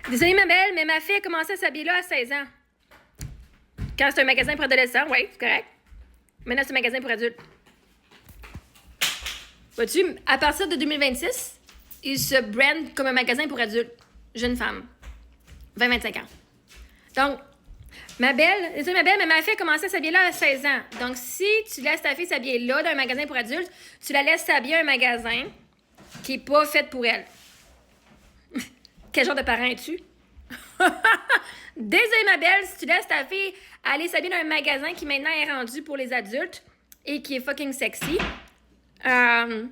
Désolée, ma belle, mais ma fille a commencé à s'habiller là à 16 ans. Quand c'est un magasin pour adolescents, oui, c'est correct. Maintenant, c'est un magasin pour adultes. Vois-tu, à partir de 2026, il se brand comme un magasin pour adultes. Jeune femme. 20-25 ans. Donc, ma belle, mais ma fille a commencé à s'habiller là à 16 ans. Donc, si tu laisses ta fille s'habiller là, dans un magasin pour adultes, tu la laisses s'habiller à un magasin qui n'est pas fait pour elle. Quel genre de parent es-tu? Désolée, ma belle, si tu laisses ta fille aller s'habiller dans un magasin qui maintenant est rendu pour les adultes et qui est fucking sexy, qu'est-ce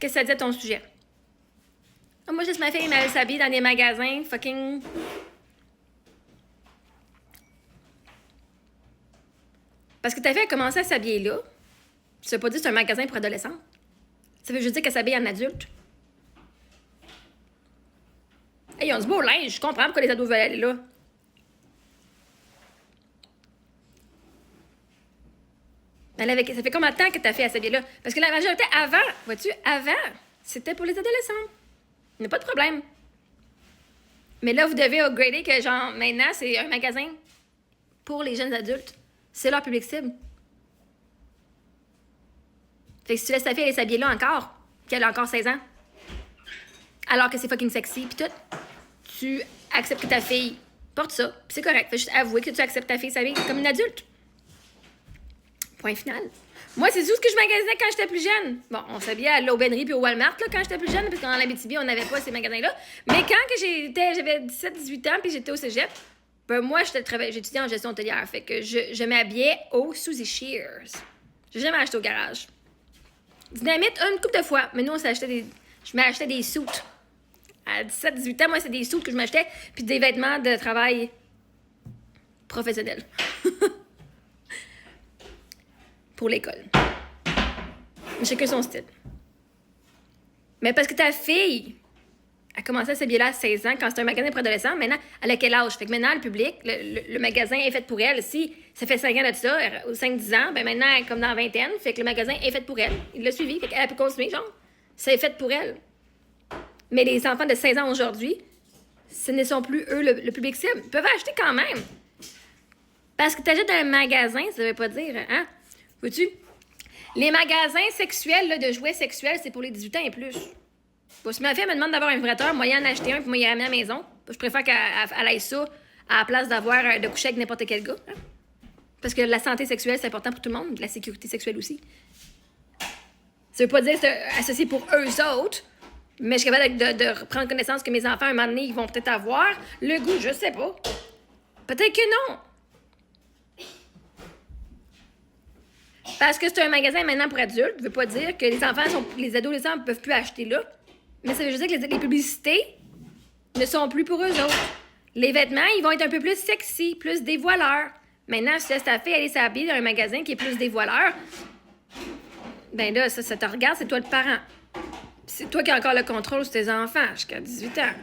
que ça dit à ton sujet? Moi, juste ma fille m'allait s'habiller dans des magasins fucking... Parce que ta fille a commencé à s'habiller là, ça veut pas dire que c'est un magasin pour adolescents. Ça veut juste dire qu'elle s'habille en adulte. Hey, ils ont du beau linge, je comprends pourquoi les ados veulent aller là. Ça fait combien de temps que ta fille a s'habiller là? Parce que la majorité avant, vois-tu, avant, c'était pour les adolescents. Il n'y a pas de problème. Mais là, vous devez upgrader que, genre, maintenant, c'est un magasin pour les jeunes adultes. C'est leur public cible. Fait que si tu laisses ta fille aller s'habiller là encore, qu'elle a encore 16 ans, alors que c'est fucking sexy, pis tout, tu acceptes que ta fille porte ça, pis c'est correct. Fais juste avouer que tu acceptes ta fille s'habiller comme une adulte. Point final. Moi, c'est tout ce que je magasinais quand j'étais plus jeune. Bon, on s'habillait à l'Aubainerie puis au Walmart là, quand j'étais plus jeune, parce qu'en Abitibi, on n'avait pas ces magasins-là. Mais quand que j'avais 17-18 ans puis j'étais au cégep, ben moi, j'étudiais en gestion hôtelière. Fait que je m'habillais au Suzy Shears. J'ai jamais acheté au garage. Dynamite, une couple de fois. Mais nous, je m'achetais des suits. À 17-18 ans, moi, c'est des suits que je m'achetais, puis des vêtements de travail professionnels. Pour l'école. Chacun son style. Mais parce que ta fille a commencé à s'habiller là à 16 ans, quand c'est un magasin pour adolescents, maintenant, elle a quel âge? Fait que maintenant, le public, le magasin est fait pour elle. Si ça fait 5 ans de ça, ou 5-10 ans, ben maintenant, elle est comme dans la vingtaine, fait que le magasin est fait pour elle. Il l'a suivi, fait qu'elle a pu continuer, genre. C'est fait pour elle. Mais les enfants de 16 ans aujourd'hui, ce ne sont plus eux le public cible. Ils peuvent acheter quand même. Parce que tu achètes dans un magasin, ça veut pas dire, hein? Vois-tu? Les magasins sexuels, là, de jouets sexuels, c'est pour les 18 ans et plus. Bon, si ma fille me demande d'avoir un vibrateur, moi, y en acheter un, puis moi, y ramener à la maison. Je préfère qu'elle aille ça à la place de coucher avec n'importe quel gars. Hein? Parce que la santé sexuelle, c'est important pour tout le monde. La sécurité sexuelle aussi. Ça veut pas dire que c'est associé pour eux autres, mais je suis capable de prendre connaissance que mes enfants, un moment donné, ils vont peut-être avoir le goût, je sais pas. Peut-être que non. Parce que c'est un magasin maintenant pour adultes, ne veut pas dire que les adolescents ne peuvent plus acheter là. Mais ça veut juste dire que les publicités ne sont plus pour eux autres. Les vêtements, ils vont être un peu plus sexy, plus dévoileurs. Maintenant, si tu laisses ta fille aller s'habiller dans un magasin qui est plus dévoileur, ben là, ça te regarde, c'est toi le parent. C'est toi qui as encore le contrôle sur tes enfants jusqu'à 18 ans.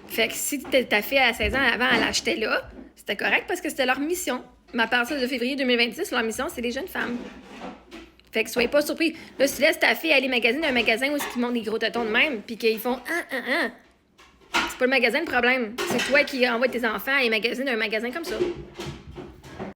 Fait que si ta fille à 16 ans avant, elle achetait là, c'était correct parce que c'était leur mission. Mais à partir de février 2026, leur mission, c'est les jeunes femmes. Fait que soyez pas surpris. Là, si tu laisses ta fille aller magasiner dans un magasin où ils montent des gros tétons de même, puis qu'ils font c'est pas le magasin le problème. C'est toi qui envoies tes enfants à magasiner dans un magasin comme ça.